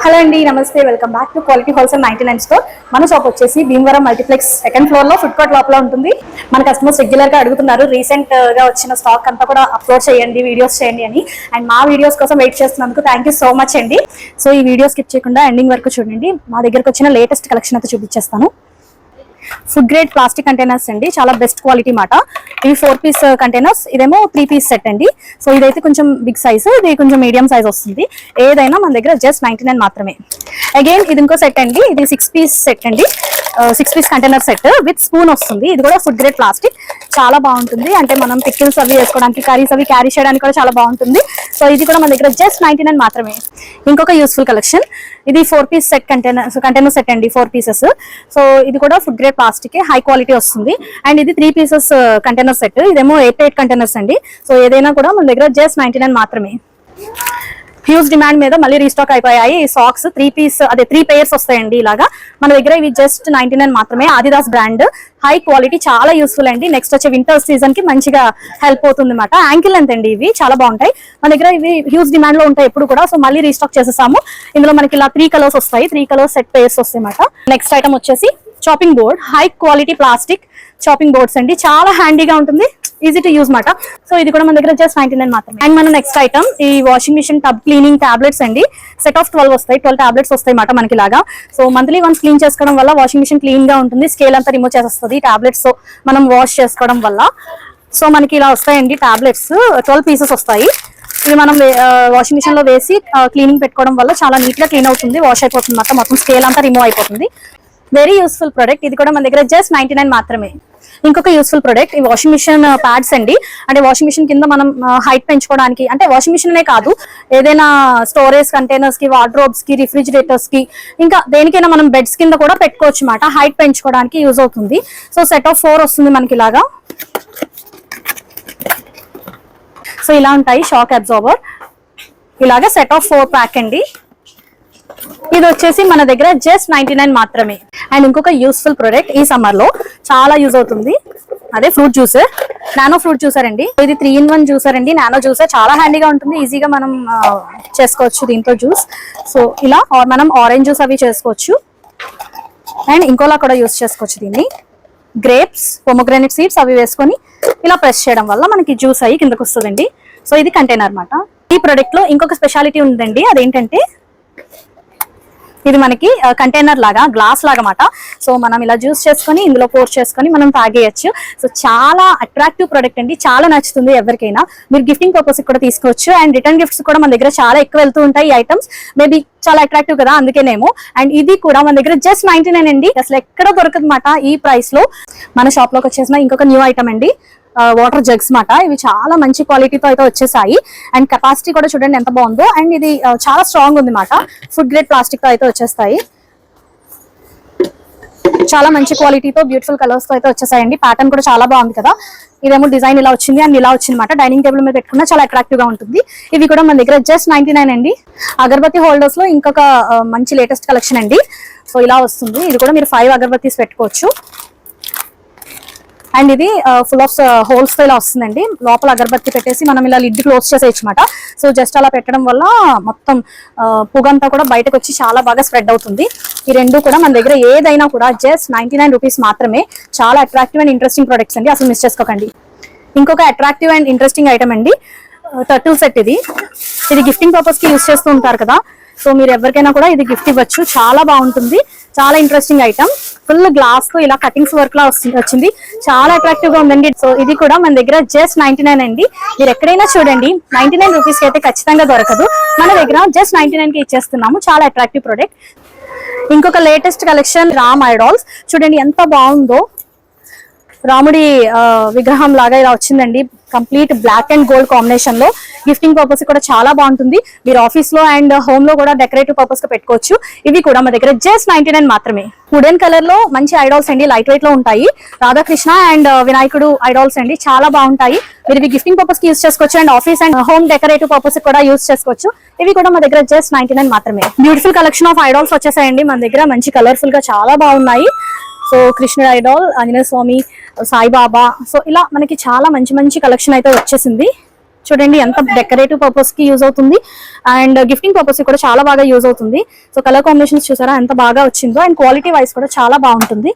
Hello అండి, నమస్తే. Welcome back to quality wholesale 99 store. మన షాప్ వచ్చేసి భీమవరం మల్టీప్లెక్స్ సెకండ్ ఫ్లోర్ లో ఫుడ్ కోర్ట్ లోపల ఉంటుంది. మన కస్టమర్స్ రెగ్యులర్ గా అడుగుతున్నారు రీసెంట్ గా వచ్చిన స్టాక్ అంతా కూడా అప్లోడ్ చేయండి, వీడియోస్ చేయండి అని. అండ్ మా వీడియోస్ కోసం వెయిట్ చేస్తున్నందుకు థ్యాంక్ యూ సో మచ్ అండి. సో ఈ వీడియో స్కిప్ చేయకుండా ఎండింగ్ వరకు చూడండి. మా దగ్గరకు వచ్చిన లేటెస్ట్ కలెక్షన్ అయితే చూపించేస్తాను. ఫుడ్ గ్రేడ్ ప్లాస్టిక్ కంటైనర్స్ అండి, చాలా బెస్ట్ క్వాలిటీ మాట. ఇవి 4 పీస్ కంటైనర్స్, ఇదేమో 3 పీస్ సెట్ అండి. సో ఇదైతే కొంచెం బిగ్ సైజ్, ఇది కొంచెం మీడియం సైజ్ వస్తుంది. ఏదైనా మన దగ్గర జస్ట్ 99 మాత్రమే. అగైన్ ఇది ఇంకో సెట్ అండి, ఇది 6 పీస్ సెట్ అండి, 6 piece container set with spoon వస్తుంది. ఇది కూడా ఫుడ్ గ్రేడ్ ప్లాస్టిక్, చాలా బాగుంటుంది. అంటే మనం పికిల్స్ అవి వేసుకోవడానికి, కర్రీస్ అవి క్యారీ చేయడానికి కూడా చాలా బాగుంటుంది. సో ఇది కూడా మన దగ్గర జస్ట్ 99 మాత్రమే. ఇంకొక యూస్ఫుల్ కలెక్షన్, ఇది 4 పీస్ సెట్ కంటైనర్ సెట్ అండి, 4 పీసెస్. సో ఇది కూడా food grade plastic, high quality వస్తుంది. అండ్ ఇది 3 పీసెస్ కంటైనర్ సెట్, ఇదేమో 8 కంటైనర్స్ అండి. సో ఏదైనా కూడా మన దగ్గర జస్ట్ 99 మాత్రమే. హ్యూజ్ డిమాండ్ మీద మళ్ళీ రీస్టాక్ అయిపోయాయి ఈ సాక్స్. 3 పేర్స్ వస్తాయండి ఇలాగా. మన దగ్గర ఇవి జస్ట్ 99 మాత్రమే. ఆదిదాస్ బ్రాండ్, హై క్వాలిటీ, చాలా యూస్ఫుల్ అండి. నెక్స్ట్ వచ్చే వింటర్ సీజన్ కి మంచిగా హెల్ప్ అవుతుంది అనమాట. యాంకిల్ లెంత్ అండి, ఇవి చాలా బాగుంటాయి. మన దగ్గర ఇవి హ్యూజ్ డిమాండ్ లో ఉంటాయి ఎప్పుడు కూడా. సో మళ్ళీ రీస్టాక్ చేసేసాము. ఇందులో మనకి ఇలా 3 కలర్స్ వస్తాయి, 3 కలర్స్ సెట్ పేర్స్ వస్తాయి అన్నమాట. నెక్స్ట్ ఐటమ్ వచ్చేసి chopping board, high quality plastic chopping boards అండి, చాలా హ్యాండీగా ఉంటుంది, ఈజీ టు యూజ్ మాట. సో ఇది కూడా మన దగ్గర జస్ట్ 99 మాత్రమే. అండ్ మన నెక్స్ట్ ఐటమ్ ఈ washing machine tub cleaning tablets అండి. సెట్ ఆఫ్ 12 వస్తాయి, 12 టాబ్లెట్స్ వస్తాయి మాట మనకి ఇలాగా. సో మంత్లీ వన్స్ క్లీన్ చేసుకోవడం వల్ల వాషింగ్ మిషన్ క్లీన్ గా ఉంటుంది, స్కేల్ అంతా రిమూవ్ చేసేస్తుంది టాబ్లెట్స్ తో మనం వాష్ చేసుకోవడం వల్ల. సో మనకి ఇలా వస్తాయండి టాబ్లెట్స్, 12 పీసెస్ వస్తాయి. ఇవి మనం వాషింగ్ మిషన్ లో వేసి క్లీనింగ్ పెట్టుకోవడం వల్ల చాలా నీట్ గా క్లీన్ అవుతుంది, వాష్ అయిపోతుంది మాట, మొత్తం స్కేల్ అంతా రిమూవ్ అయిపోతుంది. Very useful product. ఇది కూడా మన దగ్గర జస్ట్ 99 మాత్రమే. ఇంకొక యూస్ఫుల్ ప్రొడక్ట్, ఈ వాషింగ్ మిషన్ ప్యాడ్స్ అండి. అంటే వాషింగ్ మిషన్ కింద మనం హైట్ పెంచుకోవడానికి, అంటే వాషింగ్ మిషన్ అనే కాదు, ఏదైనా స్టోరేజ్ కంటైనర్స్ కి, వార్డ్రోబ్స్ కి, రిఫ్రిజిరేటర్స్ కి, ఇంకా దేనికైనా మనం బెడ్స్ కింద కూడా పెట్టుకోవచ్చు మాట. హైట్ పెంచుకోవడానికి యూజ్ అవుతుంది. సో సెట్ ఆఫ్ 4 వస్తుంది మనకి ఇలాగా. సో ఇలా ఉంటాయి. షాక్ అబ్జార్బర్ ఇలాగా సెట్ ఆఫ్ 4 ప్యాక్ అండి. ఇది వచ్చేసి మన దగ్గర జస్ట్ 99 మాత్రమే. అండ్ ఇంకొక యూస్ఫుల్ ప్రొడక్ట్, ఈ సమ్మర్ లో చాలా యూజ్ అవుతుంది, అదే fruit juicer, nano fruit juicer అండి. ఇది 3-in-1 జ్యూసర్ అండి, నానో జ్యూసర్, చాలా హ్యాండీగా ఉంటుంది, ఈజీగా మనం చేసుకోవచ్చు దీంతో జ్యూస్. సో ఇలా మనం ఆరెంజ్ జ్యూస్ అవి చేసుకోవచ్చు. అండ్ ఇంకోలా కూడా యూస్ చేసుకోవచ్చు దీన్ని. గ్రేప్స్, పొమోగ్రానేట్ సీడ్స్ అవి వేసుకొని ఇలా ప్రెస్ చేయడం వల్ల మనకి జ్యూస్ అయ్యి కిందకు వస్తుందండి. సో ఇది కంటైనర్ అన్నమాట. ఈ ప్రొడక్ట్ లో ఇంకొక స్పెషాలిటీ ఉందండి, అదేంటంటే ఇది మనకి కంటైనర్ లాగా, గ్లాస్ లాగా మాట. సో మనం ఇలా జ్యూస్ చేసుకొని ఇందులో పోర్ చేసుకొని మనం తాగేయచ్చు. సో చాలా అట్రాక్టివ్ ప్రొడక్ట్ అండి, చాలా నచ్చుతుంది ఎవరికైనా. మీరు గిఫ్టింగ్ పర్పస్ కూడా తీసుకోవచ్చు. అండ్ రిటర్న్ గిఫ్ట్స్ కూడా మన దగ్గర చాలా ఎక్కువ వెళ్తూ ఉంటాయి. ఈ ఐటమ్స్ మేబీ చాలా అట్రాక్టివ్ కదా, అందుకేనేమో. అండ్ ఇది కూడా మన దగ్గర జస్ట్ 99 అండి, అసలు ఎక్కడ దొరకదు మాట ఈ ప్రైస్ లో. మన షాప్ లోకి వచ్చేసిన ఇంకొక న్యూ ఐటమ్ అండి, వాటర్ జగ్స్ మాట. ఇవి చాలా మంచి క్వాలిటీతో అయితే వచ్చేసాయి. అండ్ కెపాసిటీ కూడా చూడండి ఎంత బాగుందో. అండ్ ఇది చాలా స్ట్రాంగ్ ఉంది మాట. ఫుడ్ గ్రేడ్ ప్లాస్టిక్ తో అయితే వచ్చేస్తాయి, చాలా మంచి క్వాలిటీతో, బ్యూటిఫుల్ కలర్స్ తో అయితే వచ్చేసాయండి. ప్యాటర్న్ కూడా చాలా బాగుంది కదా. ఇదేమో డిజైన్ ఇలా వచ్చింది అండ్ ఇలా వచ్చింది మాట. డైనింగ్ టేబుల్ మీద పెట్టుకున్నా చాలా అట్రాక్టివ్ గా ఉంటుంది. ఇవి కూడా మన దగ్గర జస్ట్ 99 అండి. అగరబత్తి హోల్డర్స్ లో ఇంకొక మంచి లేటెస్ట్ కలెక్షన్ అండి. సో ఇలా వస్తుంది, ఇది కూడా మీరు 5 అగరబత్తీస్ పెట్టుకోవచ్చు. అండ్ ఇది ఫుల్ ఆఫ్ హోల్స్ తో ఇలా వస్తుందండి. లోపల అగరబత్తి పెట్టేసి మనం ఇలా లిడ్ క్లోజ్ చేసేయచ్చు మాట. సో జస్ట్ అలా పెట్టడం వల్ల మొత్తం పొగంతా కూడా బయటకు వచ్చి చాలా బాగా స్ప్రెడ్ అవుతుంది. ఈ రెండు కూడా మన దగ్గర ఏదైనా కూడా జస్ట్ 99 రూపీస్ మాత్రమే. చాలా అట్రాక్టివ్ అండ్ ఇంట్రెస్టింగ్ ప్రొడక్ట్స్ అండి, అసలు మిస్ చేసుకోకండి. ఇంకొక అట్రాక్టివ్ అండ్ ఇంట్రెస్టింగ్ ఐటమ్ అండి, టర్టిల్ సెట్. ఇది గిఫ్టింగ్ పర్పస్ కి యూజ్ చేస్తూ ఉంటారు కదా. సో మీరు ఎవరికైనా కూడా ఇది గిఫ్ట్ ఇవ్వచ్చు, చాలా బాగుంటుంది, చాలా ఇంట్రెస్టింగ్ ఐటమ్. ఫుల్ గ్లాస్ తో ఇలా కటింగ్స్ వర్క్ లా వచ్చింది, చాలా అట్రాక్టివ్ గా ఉందండి. సో ఇది కూడా మన దగ్గర జస్ట్ 99 అండి. మీరు ఎక్కడైనా చూడండి 99 రూపీస్ కి అయితే ఖచ్చితంగా దొరకదు, మన దగ్గర జస్ట్ 99 కి ఇచ్చేస్తున్నాము. చాలా అట్రాక్టివ్ ప్రొడక్ట్. ఇంకొక లేటెస్ట్ కలెక్షన్, రామ్ ఐడాల్స్. చూడండి ఎంత బాగుందో, రాముడి విగ్రహం లాగా ఇలా వచ్చిందండి. Complete black and gold combination లో గిఫ్టింగ్ పర్పస్ కూడా చాలా బాగుంటుంది. మీరు ఆఫీస్ లో అండ్ హోమ్ లో కూడా డెకరేటివ్ పర్పస్ గా పెట్టుకోవచ్చు. ఇవి కూడా మా దగ్గర జస్ట్ 99 మాత్రమే. వుడెన్ కలర్ లో మంచి ఐడాల్స్ అండి, లైట్ వెయిట్ లో ఉంటాయి. రాధాకృష్ణ అండ్ వినాయకుడు ఐడాల్స్ అండి, చాలా బాగుంటాయి. మీరు ఇవి గిఫ్టింగ్ పర్పస్ కి యూజ్ చేసుకోవచ్చు and office and home decorative purpose కూడా యూజ్ చేసుకోవచ్చు. ఇవి కూడా మా దగ్గర జస్ట్ 99 మాత్రమే. బ్యూటిఫుల్ కలెక్షన్ ఆఫ్ ఐడాల్స్ వచ్చేసాయండి మన దగ్గర, మంచి కలర్ఫుల్ గా చాలా బాగున్నాయి. సో కృష్ణుడు ఐడాల్, ఆంజనేయ స్వామి, సాయిబాబా, సో ఇలా మనకి చాలా మంచి మంచి కలెక్షన్ అయితే వచ్చేసింది. చూడండి ఎంత డెకరేటివ్ పర్పస్ కి యూజ్ అవుతుంది అండ్ గిఫ్టింగ్ పర్పస్ కి కూడా చాలా బాగా యూజ్ అవుతుంది. సో కలర్ కాంబినేషన్స్ చూసారా ఎంత బాగా వచ్చిందో అండ్ క్వాలిటీ వైజ్ కూడా చాలా బాగుంటుంది.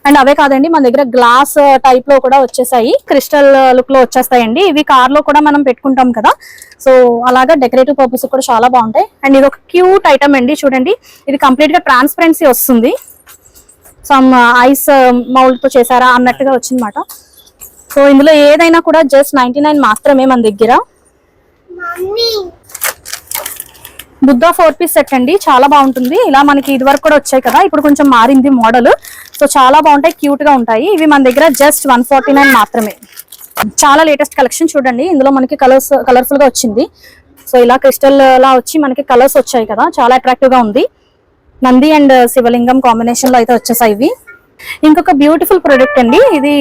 అండ్ అవే కాదండి మన దగ్గర గ్లాస్ టైప్ లో కూడా వచ్చేసాయి, క్రిస్టల్ లుక్ లో వచ్చేస్తాయండి. ఇవి కార్ లో కూడా మనం పెట్టుకుంటాం కదా, సో అలాగా డెకరేటివ్ పర్పస్ కూడా చాలా బాగుంటాయి. అండ్ ఇది ఒక క్యూట్ ఐటమ్ అండి, చూడండి ఇది కంప్లీట్ గా ట్రాన్స్పరెన్సీ వస్తుంది. సమ్ ఐస్ మౌల్డ్ తో చేశారా అన్నట్టుగా వచ్చిందన్నమాట. సో ఇందులో ఏదైనా కూడా జస్ట్ 99 మాత్రమే మన దగ్గర. బుద్ధా 4 పీస్ సెట్ అండి, చాలా బాగుంటుంది. ఇలా మనకి ఇది వరకు కూడా వచ్చాయి కదా, ఇప్పుడు కొంచెం మారింది మోడల్. సో చాలా బాగుంటాయి, క్యూట్ గా ఉంటాయి. ఇవి మన దగ్గర జస్ట్ 149 మాత్రమే. చాలా లేటెస్ట్ కలెక్షన్ చూడండి, ఇందులో మనకి కలర్ఫుల్ గా వచ్చింది. సో ఇలా క్రిస్టల్ లా వచ్చి మనకి కలర్స్ వచ్చాయి కదా, చాలా అట్రాక్టివ్ గా ఉంది. నంది అండ్ శివలింగం కాంబినేషన్ లో అయితే వచ్చేసాయి ఇవి. ఇంకొక బ్యూటిఫుల్ ప్రొడక్ట్ అండి, ఇది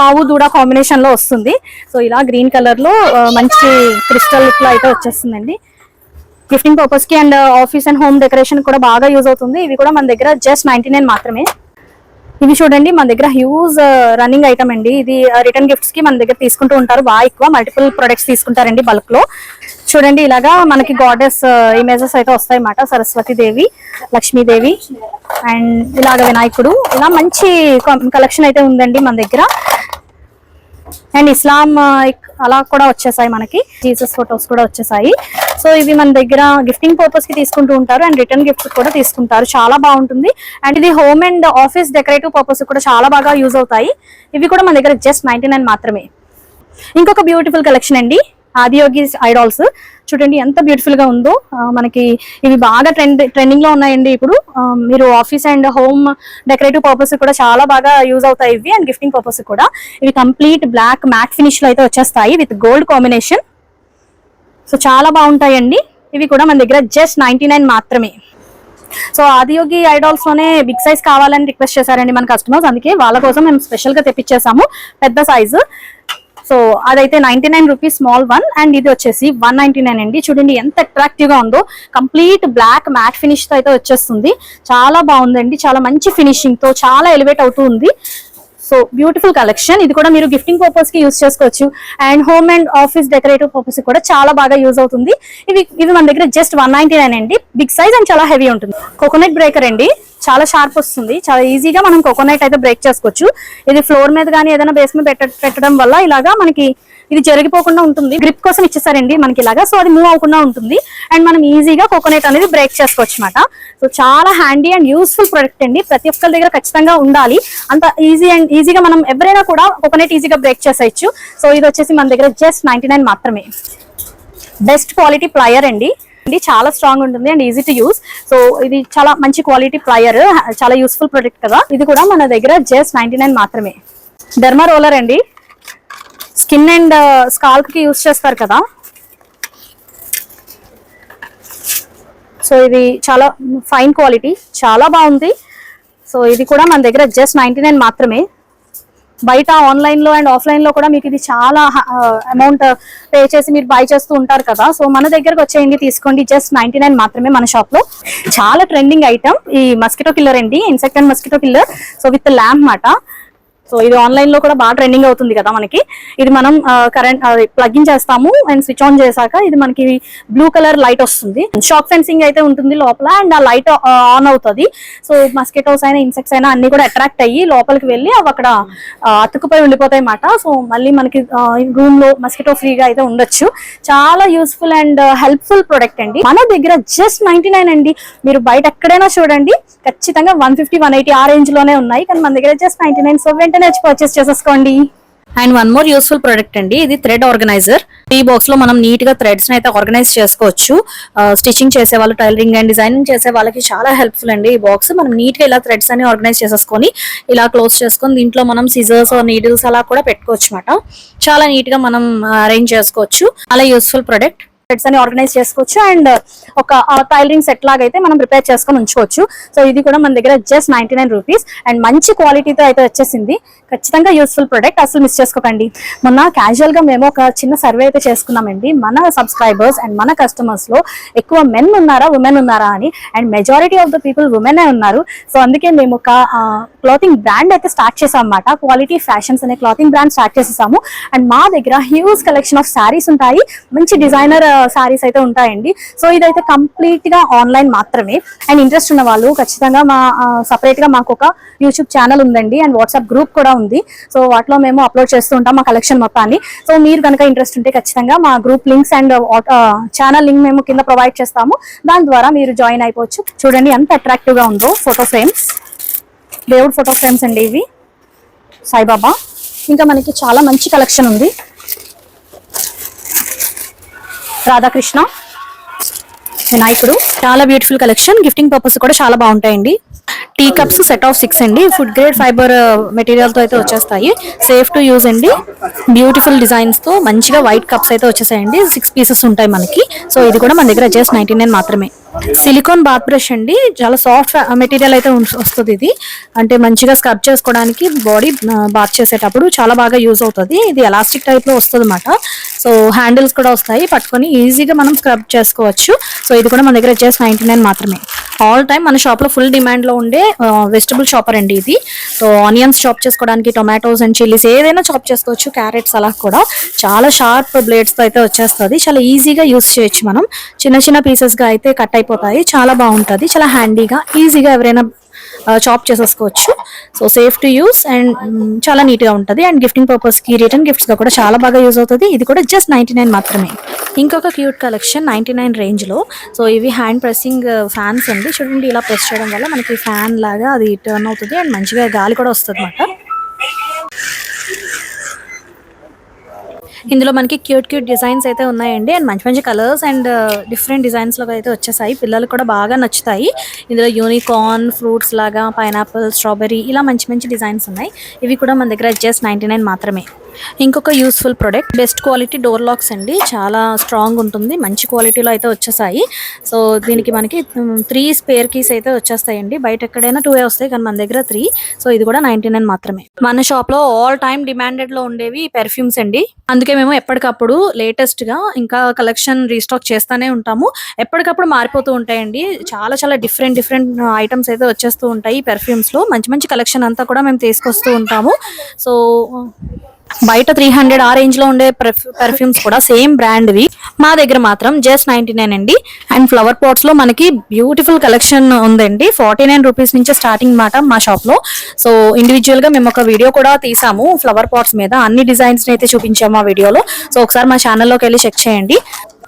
ఆవు దూడ కాంబినేషన్ లో వస్తుంది. సో ఇలా గ్రీన్ కలర్ లో మంచి క్రిస్టల్ లుక్ లో అయితే వచ్చేస్తుందండి. గిఫ్టింగ్ పర్పస్ కి and office and home decoration కూడా బాగా యూజ్ అవుతుంది. ఇవి కూడా మన దగ్గర జస్ట్ 99 మాత్రమే. ఇవి చూడండి మన దగ్గర హ్యూజ్ రన్నింగ్ ఐటమ్ అండి. ఇది రిటర్న్ గిఫ్ట్స్ కి మన దగ్గర తీసుకుంటూ ఉంటారు, బాగా ఎక్కువ మల్టిపుల్ ప్రొడక్ట్స్ తీసుకుంటారండి బల్క్ లో. చూడండి ఇలాగా మనకి గాడెస్ ఇమేజెస్ అయితే వస్తాయి అన్నమాట, సరస్వతి దేవి, లక్ష్మీదేవి అండ్ ఇలాగ వినాయకుడు. ఇలా మంచి కలెక్షన్ అయితే ఉందండి మన దగ్గర. అండ్ ఇస్లాం అలా కూడా వచ్చేసాయి, మనకి జీసస్ ఫొటోస్ కూడా వచ్చేసాయి. సో ఇవి మన దగ్గర గిఫ్టింగ్ పర్పస్ కి తీసుకుంటూ ఉంటారు అండ్ రిటర్న్ గిఫ్ట్స్ కూడా తీసుకుంటారు, చాలా బాగుంటుంది. అండ్ ఇది home and office decorative purpose కూడా చాలా బాగా యూజ్ అవుతాయి. ఇవి కూడా మన దగ్గర జస్ట్ 99 మాత్రమే. ఇంకొక బ్యూటిఫుల్ కలెక్షన్ అండి, ఆదియోగి ఐడాల్స్. చూడండి ఎంత బ్యూటిఫుల్ గా ఉందో. మనకి ఇవి బాగా ట్రెండింగ్ లో ఉన్నాయండి ఇప్పుడు. మీరు office and home decorative purpose కూడా చాలా బాగా యూజ్ అవుతాయి ఇవి, అండ్ గిఫ్టింగ్ పర్పస్ కూడా. ఇవి కంప్లీట్ బ్లాక్ మ్యాట్ ఫినిష్ లో అయితే వచ్చేస్తాయి విత్ గోల్డ్ కాంబినేషన్. సో చాలా బాగుంటాయండి. ఇవి కూడా మన దగ్గర జస్ట్ 99 మాత్రమే. సో ఆదియోగి ఐడాల్స్ లోనే బిగ్ సైజ్ కావాలని రిక్వెస్ట్ చేశారండి మన కస్టమర్స్, అందుకే వాళ్ళ కోసం మేము స్పెషల్ గా తెప్పించేసాము పెద్ద సైజు. సో అదైతే 99 రూపీస్ స్మాల్ వన్, అండ్ ఇది వచ్చేసి 199 అండి. చూడండి ఎంత అట్రాక్టివ్ గా ఉందో, కంప్లీట్ బ్లాక్ మ్యాట్ ఫినిష్ తో అయితే వచ్చేస్తుంది. చాలా బాగుందండి, చాలా మంచి ఫినిషింగ్ తో చాలా ఎలివేట్ అవుతూ ఉంది. So beautiful collection. ఇది కూడా మీరు గిఫ్టింగ్ పర్పస్ కి యూజ్ చేసుకోవచ్చు and home and office decorative purpose కూడా చాలా బాగా యూజ్ అవుతుంది. ఇవి మన దగ్గర జస్ట్ 199 అండి, బిగ్ సైజ్ అండ్ చాలా హెవీ ఉంటుంది. కోకోనట్ బ్రేకర్ అండి, చాలా షార్ప్ వస్తుంది, చాలా ఈజీగా మనం కోకోనట్ అయితే బ్రేక్ చేసుకోవచ్చు. ఇది ఫ్లోర్ మీద కానీ ఏదైనా బేస్ మీద పెట్టడం వల్ల ఇలాగా మనకి ఇది జరిగిపోకుండా ఉంటుంది. గ్రిప్ కోసం ఇచ్చేసారండి మనకి ఇలాగా, సో అది మూవ్ అవ్వకుండా ఉంటుంది అండ్ మనం ఈజీగా కోకోనట్ అనేది బ్రేక్ చేసుకోవచ్చు అనమాట. సో చాలా హ్యాండీ అండ్ యూస్ఫుల్ ప్రొడక్ట్ అండి, ప్రతి ఒక్కరి దగ్గర ఖచ్చితంగా ఉండాలి. అంత ఈజీగా మనం ఎవరైనా కూడా కోకోనట్ ఈజీగా బ్రేక్ చేసేయచ్చు. సో ఇది వచ్చేసి మన దగ్గర జస్ట్ 99 మాత్రమే. బెస్ట్ క్వాలిటీ ప్లయర్ అండి, చాలా స్ట్రాంగ్ ఉంటుంది and easy to use. So ఇది చాలా మంచి క్వాలిటీ ప్లయర్, చాలా యూస్ఫుల్ ప్రొడక్ట్ కదా. ఇది కూడా మన దగ్గర జస్ట్ 99 మాత్రమే. డెర్మా రోలర్ అండి, స్కిన్ అండ్ స్కాల్ప్ కి యూస్ చేస్తారు కదా. సో ఇది చాలా ఫైన్ క్వాలిటీ, చాలా బాగుంది. సో ఇది కూడా మన దగ్గర జస్ట్ 99 మాత్రమే. బయట ఆన్లైన్ లో అండ్ ఆఫ్లైన్ లో కూడా మీకు ఇది చాలా అమౌంట్ పే చేసి మీరు బై చేస్తూ ఉంటారు కదా. సో మన దగ్గరకు వచ్చేయండి, తీసుకోండి, జస్ట్ 99 మాత్రమే మన షాప్ లో. చాలా ట్రెండింగ్ ఐటమ్ ఈ మస్కిటో కిల్లర్ అండి, insect and mosquito killer. So with lamp మాట. సో ఇది ఆన్లైన్ లో కూడా బాగా ట్రెండింగ్ అవుతుంది కదా మనకి. ఇది మనం కరెంట్ ప్లగ్ ఇన్ చేస్తాము అండ్ స్విచ్ ఆన్ చేశాక ఇది మనకి బ్లూ కలర్ లైట్ వస్తుంది. షాక్ ఫెన్సింగ్ అయితే ఉంటుంది లోపల అండ్ ఆ లైట్ ఆన్ అవుతుంది. సో మస్కిటోస్ అయినా ఇన్సెక్ట్స్ అయినా అన్ని కూడా అట్రాక్ట్ అయ్యి లోపలికి వెళ్ళి అవి అక్కడ అతుక్కుపోయి ఉండిపోతాయి అన్నమాట. సో మళ్ళీ మనకి రూమ్ లో మస్కిటో ఫ్రీగా అయితే ఉండొచ్చు. చాలా యూస్ఫుల్ అండ్ హెల్ప్ఫుల్ ప్రొడక్ట్ అండి. మన దగ్గర జస్ట్ 99 అండి. మీరు బయట ఎక్కడైనా చూడండి ఖచ్చితంగా 150, 180 ఆ రేంజ్ లోనే ఉన్నాయి, కానీ మన దగ్గర జస్ట్ 99. సో వెంటనే వచ్చి పర్చేస్ చేసేసుకోండి. And one more useful product అండి, ఇది థ్రెడ్ ఆర్గనైజర్. ఈ బాక్స్ లో మనం నీట్ గా థ్రెడ్స్ అయితే ఆర్గనైజ్ చేసుకోవచ్చు. స్టిచింగ్ చేసే వాళ్ళు, టైలరింగ్ అండ్ డిజైనింగ్ చేసే వాళ్ళకి చాలా హెల్ప్ఫుల్ అండి ఈ బాక్స్. మనం నీట్ గా ఇలా థ్రెడ్స్ అన్ని ఆర్గనైజ్ చేసేసుకొని ఇలా క్లోజ్ చేసుకొని దీంట్లో మనం సిజర్స్ నీడిల్స్ అలా కూడా పెట్టుకోవచ్చు అనమాట. చాలా నీట్ గా మనం అరేంజ్ చేసుకోవచ్చు. చాలా యూస్ఫుల్ ప్రొడక్ట్. బెడ్స్ అని ఆర్గనైజ్ చేసుకోవచ్చు అండ్ ఒక టైలరింగ్ సెట్ లాగా అయితే మనం ప్రిపేర్ చేసుకొని ఉంచుకోవచ్చు. సో ఇది కూడా మన దగ్గర జస్ట్ 99 రూపీస్ అండ్ మంచి క్వాలిటీతో అయితే వచ్చేసింది. ఖచ్చితంగా యూస్ఫుల్ ప్రొడక్ట్, అసలు మిస్ చేసుకోకండి. మొన్న క్యాజువల్ గా మేము ఒక చిన్న సర్వే అయితే చేసుకున్నామండి. మన సబ్స్క్రైబర్స్ అండ్ మన కస్టమర్స్ లో ఎక్కువ మెన్ ఉన్నారా ఉమెన్ ఉన్నారా అని, and majority of the people women ఉన్నారు. సో అందుకే మేము ఒక క్లాతింగ్ బ్రాండ్ అయితే స్టార్ట్ చేసాం అన్నమాట. క్వాలిటీ ఫ్యాషన్స్ అనే క్లాతింగ్ బ్రాండ్ స్టార్ట్ చేసేసాము. అండ్ మా దగ్గర హ్యూజ్ కలెక్షన్ ఆఫ్ శారీస్ ఉంటాయి, మంచి డిజైనర్ శారీస్ అయితే ఉంటాయండి. సో ఇదైతే కంప్లీట్ గా ఆన్లైన్ మాత్రమే. అండ్ ఇంట్రెస్ట్ ఉన్న వాళ్ళు ఖచ్చితంగా మా సపరేట్ గా మాకు ఒక యూట్యూబ్ ఛానల్ ఉందండి అండ్ వాట్సాప్ గ్రూప్ కూడా ఉంది. సో వాటిలో మేము అప్లోడ్ చేస్తూ ఉంటాం మా కలెక్షన్ మొత్తాన్ని. సో మీరు కనుక ఇంట్రెస్ట్ ఉంటే ఖచ్చితంగా మా group links and channel link మేము కింద ప్రొవైడ్ చేస్తాము. దాని ద్వారా మీరు జాయిన్ అయిపోవచ్చు. చూడండి ఎంత అట్రాక్టివ్ గా ఉందో ఫోటో ఫ్రేమ్స్, దేవుడు ఫోటో ఫ్రేమ్స్ అండి ఇవి, సాయిబాబా. ఇంకా మనకి చాలా మంచి కలెక్షన్ ఉంది, రాధాకృష్ణ, వినాయకుడు, చాలా బ్యూటిఫుల్ కలెక్షన్. గిఫ్టింగ్ పర్పస్ కూడా చాలా బాగుంటాయండి. టీ కప్స్ సెట్ ఆఫ్ 6 అండి, ఫుడ్ గ్రేడ్ ఫైబర్ మెటీరియల్ తో అయితే వచ్చేస్తాయి. సేఫ్ టు యూజ్ అండి, బ్యూటిఫుల్ డిజైన్స్ తో మంచిగా వైట్ కప్స్ అయితే వచ్చేసాయండి. 6 పీసెస్ ఉంటాయి మనకి. సో ఇది కూడా మన దగ్గర జస్ట్ 99 మాత్రమే. సిలికాన్ బాత్ బ్రష్ అండి, చాలా సాఫ్ట్ మెటీరియల్ అయితే వస్తుంది. ఇది అంటే మంచిగా స్క్రబ్ చేసుకోవడానికి బాడీ బాత్ చేసేటప్పుడు చాలా బాగా యూజ్ అవుతుంది. ఇది ఎలాస్టిక్ టైప్ లో వస్తుంది అన్నమాట. సో హ్యాండిల్స్ కూడా వస్తాయి, పట్టుకొని ఈజీగా మనం స్క్రబ్ చేసుకోవచ్చు. సో ఇది కూడా మన దగ్గర జస్ట్ 99 మాత్రమే. ఆల్ టైమ్ మన షాప్ లో ఫుల్ డిమాండ్ లో ఉండే వెజిటబుల్ చాపర్ అండి ఇది. సో ఆనియన్స్ చాప్ చేసుకోవడానికి, టొమాటోస్ అండ్ చిల్లీస్ ఏదైనా చాప్ చేసుకోవచ్చు, క్యారెట్స్ అలా కూడా చాలా షార్ప్ బ్లేడ్స్ తో అయితే వచ్చేస్తుంది. చాలా ఈజీగా యూజ్ చేయొచ్చు. మనం చిన్న చిన్న పీసెస్ గా అయితే కట్ అయిపోతాయి. చాలా బాగుంటుంది, చాలా హ్యాండీగా, ఈజీగా ఎవరైనా చాప్ చేసేసుకోవచ్చు. So safe to use and చాలా నీట్ గా ఉంటుంది. అండ్ గిఫ్టింగ్ పర్పస్ కి, రిటర్న్ గిఫ్ట్స్ గా కూడా చాలా బాగా యూజ్ అవుతుంది. ఇది కూడా జస్ట్ 99 మాత్రమే. ఇంకొక క్యూట్ కలెక్షన్ 99 రేంజ్ లో. సో ఇవి హ్యాండ్ ప్రెస్సింగ్ ఫ్యాన్స్ అండి. చూడండి, ఇలా ప్రెస్ చేయడం వల్ల మనకి ఫ్యాన్ లాగా అది టర్న్ అవుతుంది అండ్ మంచిగా గాలి కూడా వస్తుంది అన్నమాట. ఇందులో మనకి క్యూట్ డిజైన్స్ అయితే ఉన్నాయండి అండ్ మంచి మంచి కలర్స్ అండ్ డిఫరెంట్ డిజైన్స్ లో అయితే వచ్చేసాయి. పిల్లలకు కూడా బాగా నచ్చుతాయి. ఇందులో యూనికార్న్, ఫ్రూట్స్ లాగా, పైనాపిల్, స్ట్రాబెర్రీ ఇలా మంచి మంచి డిజైన్స్ ఉన్నాయి. ఇవి కూడా మన దగ్గర జస్ట్ 99 మాత్రమే. ఇంకొక useful product, best quality door lakhs అండి. చాలా స్ట్రాంగ్ ఉంటుంది, మంచి క్వాలిటీలో అయితే వచ్చేసాయి. సో దీనికి మనకి 3 స్పేర్ కీస్ అయితే వచ్చేస్తాయండి. బయట ఎక్కడైనా 2 వస్తాయి, కానీ మన దగ్గర 3. సో ఇది కూడా 99 మాత్రమే. మన షాప్ లో ఆల్ టైమ్ డిమాండెడ్ లో ఉండేవి పెర్ఫ్యూమ్స్ అండి. అందుకే మేము ఎప్పటికప్పుడు లేటెస్ట్ గా ఇంకా కలెక్షన్ రీస్టాక్ చేస్తానే ఉంటాము. ఎప్పటికప్పుడు మారిపోతూ ఉంటాయండి. చాలా చాలా డిఫరెంట్ ఐటమ్స్ అయితే వచ్చేస్తూ ఉంటాయి. పెర్ఫ్యూమ్స్ లో మంచి మంచి కలెక్షన్ అంతా కూడా మేము తీసుకొస్తూ ఉంటాము. సో బయట 300 ఆ రేంజ్ లో ఉండే పెర్ఫ్యూమ్స్ కూడా సేమ్ బ్రాండ్ వి మా దగ్గర మాత్రం జస్ట్ 99 అండి. అండ్ ఫ్లవర్ పాట్స్ లో మనకి బ్యూటిఫుల్ కలెక్షన్ ఉందండి. 49 రూపీస్ నుంచి స్టార్టింగ్ మాట మా షాప్ లో. సో ఇండివిజువల్ గా మేము ఒక వీడియో కూడా తీసాము ఫ్లవర్ పాట్స్ మీద, అన్ని డిజైన్స్ అయితే చూపించాము ఆ వీడియోలో. సో ఒకసారి మా ఛానల్లోకి వెళ్ళి చెక్ చేయండి.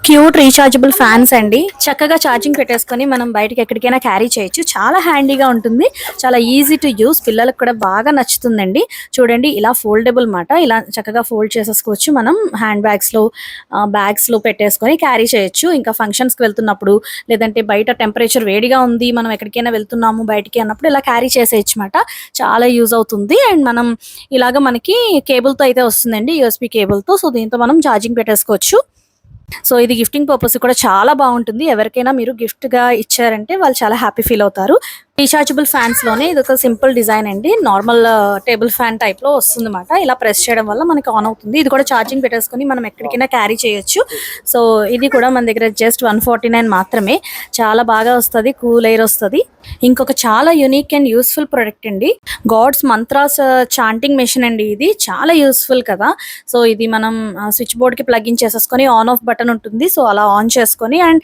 క్యూట్ రీచార్జబుల్ ఫ్యాన్స్ అండి, చక్కగా ఛార్జింగ్ పెట్టేసుకొని మనం బయటకి ఎక్కడికైనా క్యారీ చేయొచ్చు. చాలా హ్యాండీగా ఉంటుంది, చాలా ఈజీ టు యూస్, పిల్లలకు కూడా బాగా నచ్చుతుందండి. చూడండి, ఇలా ఫోల్డబుల్ మాట, ఇలా చక్కగా ఫోల్డ్ చేసేసుకోవచ్చు. మనం హ్యాండ్ బ్యాగ్స్ లో పెట్టేసుకొని క్యారీ చేయొచ్చు. ఇంకా ఫంక్షన్స్ కి వెళ్తున్నప్పుడు, లేదంటే బయట టెంపరేచర్ వేడిగా ఉంది, మనం ఎక్కడికైనా వెళ్తున్నాము బయటికి అన్నప్పుడు ఇలా క్యారీ చేసేయచ్చు మాట. చాలా యూజ్ అవుతుంది. అండ్ మనం ఇలాగ మనకి కేబుల్ తో అయితే వస్తుందండి, USB కేబుల్ తో. సో దీంతో మనం ఛార్జింగ్ పెట్టేసుకోవచ్చు. సో ఇది గిఫ్టింగ్ పర్పస్ కూడా చాలా బాగుంటుంది. ఎవరికైనా మీరు గిఫ్ట్ గా ఇచ్చారంటే వాళ్ళు చాలా హ్యాపీ ఫీల్ అవుతారు. రీచార్జబుల్ ఫ్యాన్స్ లోనే ఇది ఒక సింపుల్ డిజైన్ అండి. నార్మల్ టేబుల్ ఫ్యాన్ టైప్ లో వస్తుంది అన్నమాట. ఇలా ప్రెస్ చేయడం వల్ల మనకి ఆన్ అవుతుంది. ఇది కూడా ఛార్జింగ్ పెట్టేసుకొని మనం ఎక్కడికైనా క్యారీ చేయొచ్చు. సో ఇది కూడా మన దగ్గర జస్ట్ 149 మాత్రమే. చాలా బాగా వస్తుంది, కూల్ ఎయిర్ వస్తుంది. ఇంకొక చాలా యూనిక్ అండ్ యూస్ఫుల్ ప్రొడక్ట్ అండి, గాడ్స్ మంత్రాస్ చాంటింగ్ మెషిన్ అండి. ఇది చాలా యూస్ఫుల్ కదా. సో ఇది మనం స్విచ్ బోర్డ్ కి ప్లగ్ ఇన్ చేసేసుకొని ఆన్ ఆఫ్ బటన్ ఉంటుంది. సో అలా ఆన్ చేసుకొని అండ్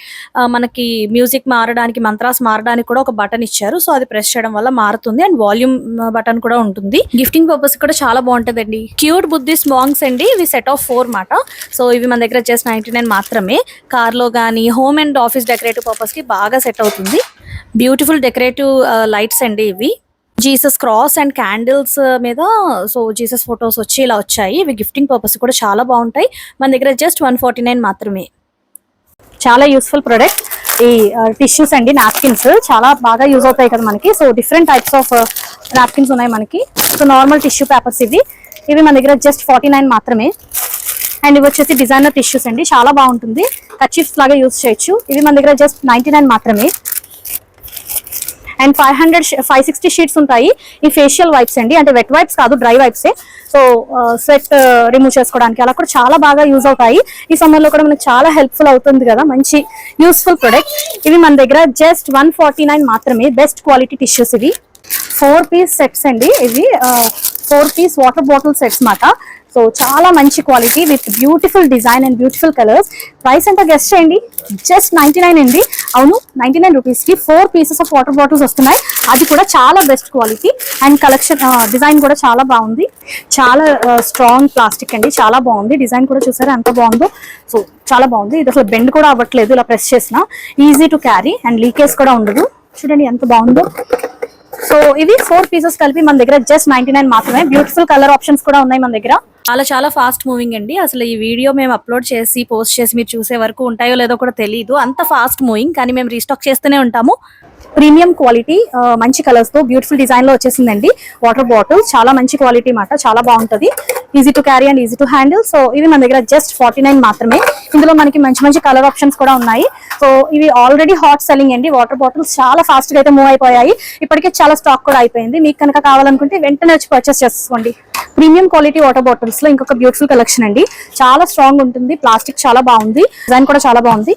మనకి మ్యూజిక్ మారడానికి, మంత్రాస్ మారడానికి కూడా ఒక బటన్ ఇచ్చారు. సో అది ప్రెస్ చేయడం వల్ల మారుతుంది. అండ్ వాల్యూమ్ బటన్ కూడా ఉంటుంది. గిఫ్టింగ్ పర్పస్ కూడా చాలా బాగుంటుందండి. క్యూట్ బుద్ధిస్ట్ మాంగ్స్ అండి, ఇవి సెట్ ఆఫ్ 4 మాట. సో ఇవి మన దగ్గర జస్ట్ 99 మాత్రమే. కార్ లో గానీ, home and office decorative purpose కి బాగా సెట్ అవుతుంది. బ్యూటిఫుల్ డెకరేటివ్ లైట్స్ అండి ఇవి. జీసస్ క్రాస్ అండ్ క్యాండిల్స్ మీద సో జీసస్ ఫొటోస్ వచ్చి ఇలా వచ్చాయి. ఇవి గిఫ్టింగ్ పర్పస్ కూడా చాలా బాగుంటాయి. మన దగ్గర జస్ట్ 149 మాత్రమే. చాలా యూస్ఫుల్ ప్రొడక్ట్ ఈ టిష్యూస్ అండి, నాప్కిన్స్ చాలా బాగా యూజ్ అవుతాయి కదా మనకి. So different types of napkins ఉన్నాయి మనకి. సో నార్మల్ టిష్యూ పేపర్స్ ఇవి మన దగ్గర జస్ట్ 49 మాత్రమే. అండ్ ఇవి వచ్చేసి డిజైనర్ టిష్యూస్ అండి, చాలా బాగుంటుంది, కర్చీఫ్స్ లాగా యూజ్ చేయొచ్చు. ఇవి మన దగ్గర జస్ట్ 99 మాత్రమే. అండ్ 560 షీట్స్ ఉంటాయి. ఈ ఫేషియల్ వైప్స్ అండి, అంటే వెట్ వైప్స్ కాదు, డ్రై వైప్సే. సో స్వెట్ రిమూవ్ చేసుకోవడానికి అలా కూడా చాలా బాగా యూజ్ అవుతాయి. ఈ సమ్మర్ లో కూడా మనకు చాలా హెల్ప్ఫుల్ అవుతుంది కదా, మంచి యూస్ఫుల్ ప్రొడక్ట్. ఇవి మన దగ్గర జస్ట్ 149 మాత్రమే. బెస్ట్ క్వాలిటీ టిష్యూస్ ఇవి. 4 పీస్ సెట్స్ అండి ఇవి, 4 పీస్ వాటర్ బాటిల్ సెట్స్ మాట. సో చాలా మంచి quality with beautiful design and beautiful colours. Price ఎంత గెస్ట్ చేయండి, జస్ట్ 99 అండి. అవును, 99 రూపీస్కి 4 పీసెస్ ఆఫ్ వాటర్ బాటిల్స్ వస్తున్నాయి. అది కూడా చాలా best quality and collection design కూడా చాలా బాగుంది. చాలా స్ట్రాంగ్ ప్లాస్టిక్ అండి, చాలా బాగుంది. డిజైన్ కూడా చూసారా ఎంత బాగుందో. సో చాలా బాగుంది. ఇది అసలు బెండ్ కూడా అవ్వట్లేదు, ఇలా ప్రెస్ చేసిన easy to carry and leakage కూడా ఉండదు. చూడండి ఎంత బాగుందో. సో ఇవి 4 పీసెస్ కలిపి మన దగ్గర జస్ట్ 99 మాత్రమే. బ్యూటిఫుల్ కలర్ ఆప్షన్స్ కూడా ఉన్నాయి మన దగ్గర. చాలా ఫాస్ట్ మూవింగ్ అండి. అసలు ఈ వీడియో మేము అప్లోడ్ చేసి పోస్ట్ చేసి మీరు చూసే వరకు ఉంటాయో లేదో కూడా తెలియదు, అంత ఫాస్ట్ మూవింగ్. కానీ మేము రీస్టాక్ చేస్తూనే ఉంటాము. ప్రీమియం క్వాలిటీ, మంచి కలర్స్ తో బ్యూటిఫుల్ డిజైన్ లో వచ్చేసిందండి వాటర్ బాటిల్. చాలా మంచి క్వాలిటీ మాట, చాలా బాగుంటది. Easy to carry and easy to handle. So ఇవి మన దగ్గర జస్ట్ 49 మాత్రమే. ఇందులో మనకి మంచి కలర్ ఆప్షన్స్ కూడా ఉన్నాయి. సో ఇవి ఆల్రెడీ హాట్ సెల్లింగ్ అండి. వాటర్ బాటిల్స్ చాలా ఫాస్ట్ గా అయితే మూవ్ అయిపోయాయి. ఇప్పటికే చాలా స్టాక్ కూడా అయిపోయింది. మీకు కనుక కావాలనుకుంటే వెంటనే వచ్చి పర్చేస్ చేసుకోండి. ప్రీమియం క్వాలిటీ వాటర్ బాటిల్స్ లో ఇంకొక బ్యూటిఫుల్ కలెక్షన్ అండి. చాలా స్ట్రాంగ్ ఉంటుంది, ప్లాస్టిక్ చాలా బాగుంది, డిజైన్ కూడా చాలా బాగుంది.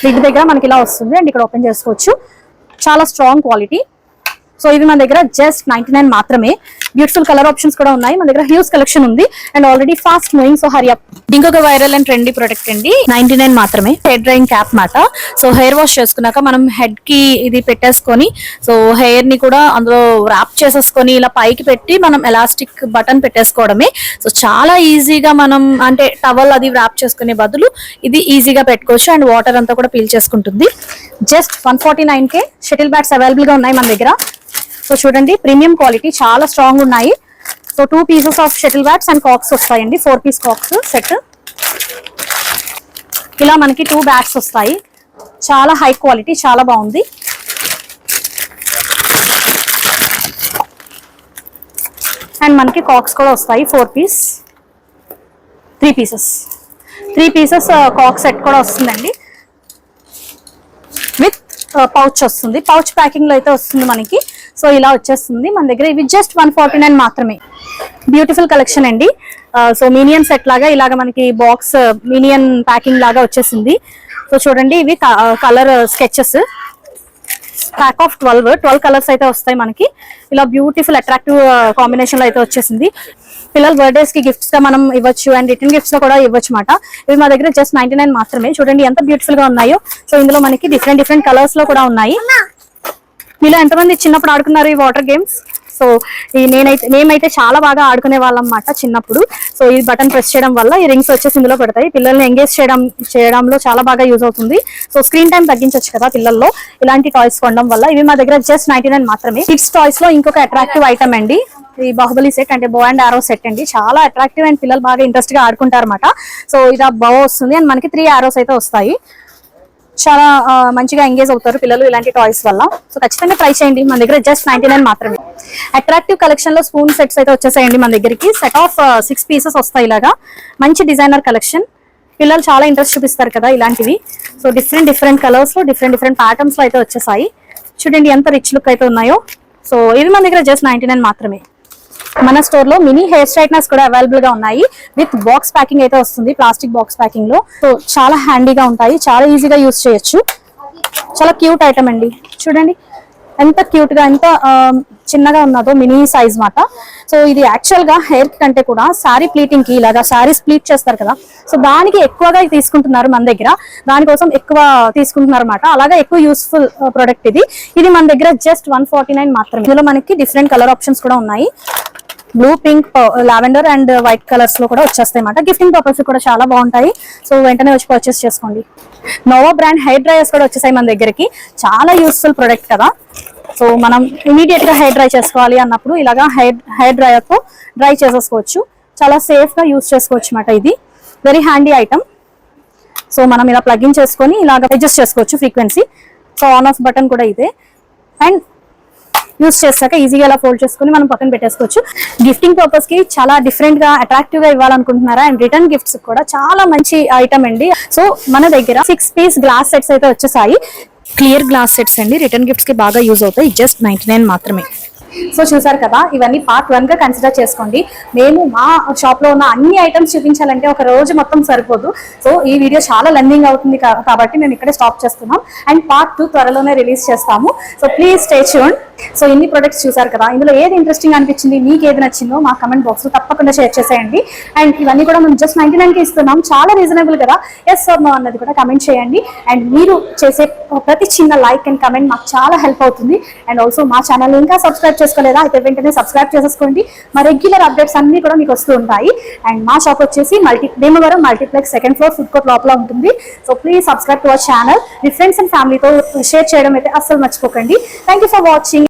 వీటి దగ్గర మనకి ఇలా వస్తుంది అండ్ ఇక్కడ ఓపెన్ చేసుకోవచ్చు. చాలా స్ట్రాంగ్ క్వాలిటీ. సో ఇవి మన దగ్గర జస్ట్ 99 మాత్రమే. బ్యూటిఫుల్ కలర్ ఆప్షన్స్ కూడా ఉన్నాయి. మన దగ్గర హ్యూజ్ కలెక్షన్ ఉంది and already fast moving. So Hari up. ఇంకొక వైరల్ అండ్ ట్రెండీ ప్రొడక్ట్ అండి, 99 మాత్రమే. హెయిర్ డ్రైయింగ్ క్యాప్ మాట. సో హెయిర్ వాష్ చేసుకున్నాక మనం హెడ్ కి ఇది పెట్టేసుకొని, సో హెయిర్ ని కూడా అందులో ర్యాప్ చేసేసుకొని ఇలా పైకి పెట్టి మనం ఎలాస్టిక్ బటన్ పెట్టేసుకోవడమే. సో చాలా ఈజీగా మనం అంటే టవల్ అది ర్యాప్ చేసుకునే బదులు ఇది ఈజీగా పెట్టుకోవచ్చు అండ్ వాటర్ అంతా కూడా పీల్ చేసుకుంటుంది. జస్ట్ 149కే షటిల్ బ్యాట్స్ అవైలబుల్ గా ఉన్నాయి మన దగ్గర. సో చూడండి, ప్రీమియం క్వాలిటీ, చాలా స్ట్రాంగ్ ఉన్నాయి. So 2 pieces of shuttle bats and cocks వస్తాయండి. 4 పీస్ కాక్స్ సెట్. ఇలా మనకి 2 బ్యాట్స్ వస్తాయి. చాలా హై క్వాలిటీ, చాలా బాగుంది. అండ్ మనకి కాక్స్ కూడా వస్తాయి 4 పీస్, 3 పీసెస్ కాక్ సెట్ కూడా వస్తుందండి. విత్ పౌచ్ వస్తుంది, పౌచ్ ప్యాకింగ్ లో అయితే వస్తుంది మనకి. సో ఇలా వచ్చేస్తుంది మన దగ్గర. ఇవి జస్ట్ 149 మాత్రమే. బ్యూటిఫుల్ కలెక్షన్ అండి. సో మినియన్ సెట్ లాగా ఇలాగ మనకి బాక్స్ మినియన్ ప్యాకింగ్ లాగా వచ్చేసింది. సో చూడండి, ఇవి colour sketches, pack of 12 colours అయితే వస్తాయి మనకి. ఇలా బ్యూటిఫుల్ అట్రాక్టివ్ కాంబినేషన్ లో అయితే వచ్చేసింది. పిల్లల బర్త్డేస్ కి గిఫ్ట్స్ గా మనం ఇవ్వచ్చు అండ్ రిటర్న్ గిఫ్ట్స్ లో కూడా ఇవ్వచ్చు మాట. ఇవి మా దగ్గర జస్ట్ 99 మాత్రమే. చూడండి ఎంత బ్యూటిఫుల్ గా ఉన్నాయో. సో ఇందులో మనకి డిఫరెంట్ కలర్స్ లో కూడా ఉన్నాయి. మీలో ఎంతమంది చిన్నప్పుడు ఆడుకున్నారు ఈ వాటర్ గేమ్స్? సో మేమైతే చాలా బాగా ఆడుకునే వాళ్ళం అన్నమాట చిన్నప్పుడు. సో ఈ బటన్ ప్రెస్ చేయడం వల్ల ఈ రింగ్స్ వచ్చేసి ఇందులో పెడతాయి. పిల్లల్ని ఎంగేజ్ చేయడంలో చాలా బాగా యూజ్ అవుతుంది. సో స్క్రీన్ టైం తగ్గించవచ్చు కదా పిల్లల్లో ఇలాంటి టాయ్స్ కొనడం వల్ల. ఇవి మా దగ్గర జస్ట్ 99 మాత్రమే. కిడ్స్ టాయ్స్ లో ఇంకొక అట్రాక్టివ్ ఐటమ్ అండి, ఈ బాహుబలి సెట్, అంటే బో అండ్ ఆరో సెట్ అండి. చాలా అట్రాక్టివ్ అండ్ పిల్లలు బాగా ఇంట్రెస్ట్ గా ఆడుకుంటారు అనమాట. సో ఇలా బో వస్తుంది అండ్ మనకి 3 ఆరోస్ అయితే వస్తాయి. చాలా మంచిగా ఎంగేజ్ అవుతారు పిల్లలు ఇలాంటి టాయ్స్ వల్ల. సో ఖచ్చితంగా ట్రై చేయండి. మన దగ్గర జస్ట్ 99 మాత్రమే. అట్రాక్టివ్ కలెక్షన్ లో స్పూన్ సెట్స్ అయితే వచ్చేసాయండి మన దగ్గరికి. సెట్ ఆఫ్ 6 పీసెస్ వస్తాయి. ఇలాగా మంచి డిజైనర్ కలెక్షన్. పిల్లలు చాలా ఇంట్రెస్ట్ చూపిస్తారు కదా ఇలాంటివి. సో డిఫరెంట్ కలర్స్ లో డిఫరెంట్ ప్యాటర్న్స్ లో అయితే వచ్చేసాయి. చూడండి ఎంత రిచ్ లుక్ అయితే ఉన్నాయో. సో ఇవి మన దగ్గర జస్ట్ 99 మాత్రమే. మన స్టోర్ లో మినీ హెయిర్ స్ట్రైట్నర్స్ కూడా అవైలబుల్ గా ఉన్నాయి. విత్ బాక్స్ ప్యాకింగ్ అయితే వస్తుంది, ప్లాస్టిక్ బాక్స్ ప్యాకింగ్ లో. సో చాలా హ్యాండీగా ఉంటాయి, చాలా ఈజీగా యూజ్ చేయొచ్చు. చాలా క్యూట్ ఐటమ్ అండి. చూడండి ఎంత క్యూట్ గా, ఎంత చిన్నగా ఉన్నదో, మినీ సైజ్ మాట. సో ఇది యాక్చువల్ గా హెయిర్ కంటే కూడా శారీ ప్లీటింగ్ కి, ఇలాగా శారీస్ ప్లీట్ చేస్తారు కదా, సో దానికి ఎక్కువగా తీసుకుంటున్నారు మన దగ్గర. దానికోసం ఎక్కువ తీసుకుంటున్నారు అనమాట. అలాగా ఎక్కువ యూస్ఫుల్ ప్రొడక్ట్ ఇది. ఇది మన దగ్గర జస్ట్ 149 మాత్రమే. ఇందులో మనకి డిఫరెంట్ కలర్ ఆప్షన్స్ కూడా ఉన్నాయి. Blue, pink, lavender and white colours లో కూడా వచ్చేస్తాయి అన్నమాట. గిఫ్టింగ్ పర్పస్ కూడా చాలా బాగుంటాయి. సో వెంటనే వచ్చి పర్చేస్ చేసుకోండి. నోవా బ్రాండ్ హెయిర్ డ్రైయర్స్ కూడా వచ్చేసాయి మన దగ్గరికి. చాలా యూస్ఫుల్ ప్రొడక్ట్ కదా. సో మనం ఇమీడియట్ గా హెయిర్ డ్రై చేసుకోవాలి అన్నప్పుడు ఇలాగా హెయిర్ డ్రైయర్ తో డ్రై చేసేసుకోవచ్చు. చాలా సేఫ్ గా యూస్ చేసుకోవచ్చు అన్నమాట. ఇది వెరీ హ్యాండీ ఐటమ్. సో మనం ఇలా ప్లగ్ ఇన్ చేసుకొని ఇలాగ అడ్జస్ట్ చేసుకోవచ్చు frequency. So on off button కూడా ఇదే. అండ్ యూస్ చేశాక ఈజీగా ఇలా ఫోల్డ్ చేసుకుని మనం పక్కన పెట్టేసుకోవచ్చు. గిఫ్టింగ్ పర్పస్ కి చాలా డిఫరెంట్ గా అట్రాక్టివ్ గా ఇవ్వాలనుకుంటున్నారా అండ్ రిటర్న్ గిఫ్ట్స్ కూడా చాలా మంచి ఐటమ్ అండి. సో మన దగ్గర 6 పీస్ గ్లాస్ సెట్స్ అయితే వచ్చేసాయి. క్లియర్ గ్లాస్ సెట్స్ అండి, రిటర్న్ గిఫ్ట్స్ కి బాగా యూజ్ అవుతాయి. జస్ట్ 99 మాత్రమే. సో చూసారు కదా, ఇవన్నీ పార్ట్ 1 గా కన్సిడర్ చేసుకోండి. మేము మా షాప్ లో ఉన్న అన్ని ఐటమ్స్ చూపించాలంటే ఒక రోజు మొత్తం సరిపోదు. సో ఈ వీడియో చాలా లెందింగ్ అవుతుంది కాబట్టి మేము ఇక్కడే స్టాప్ చేస్తున్నాం. అండ్ పార్ట్ 2 త్వరలోనే రిలీజ్ చేస్తాము. So please stay tuned. So ఇన్ని ప్రొడక్ట్స్ చూసారు కదా, ఇందులో ఏది ఇంట్రెస్టింగ్ అనిపించింది, మీకు ఏది నచ్చిందో మా కమెంట్ బాక్స్ లో తప్పకుండా షేర్ చేసేయండి. అండ్ ఇవన్నీ కూడా మేము జస్ట్ 99 కి ఇస్తున్నాం, చాలా రీజనబుల్ కదా. ఎస్ ఆర్ నో అన్నది కూడా కమెంట్ చేయండి. అండ్ మీరు చేసే ప్రతి చిన్న లైక్ అండ్ కమెంట్ మాకు చాలా హెల్ప్ అవుతుంది. అండ్ ఆల్సో మా ఛానల్ ఇంకా సబ్స్క్రైబ్ చేసుకోలేదా అయితే వెంటనే సబ్స్క్రైబ్ చేసేసుకోండి. మా రెగ్యులర్ అప్డేట్స్ అన్ని కూడా మీకు వస్తూ ఉంటాయి. అండ్ మా షాప్ వచ్చేసి Bhimavaram multiplex second floor food court లోపల ఉంటుంది. So please subscribe to our channel. Me friends and ఫ్యామిలీతో షేర్ చేయడం అయితే అస్సలు మర్చిపోకండి. Thank you for watching.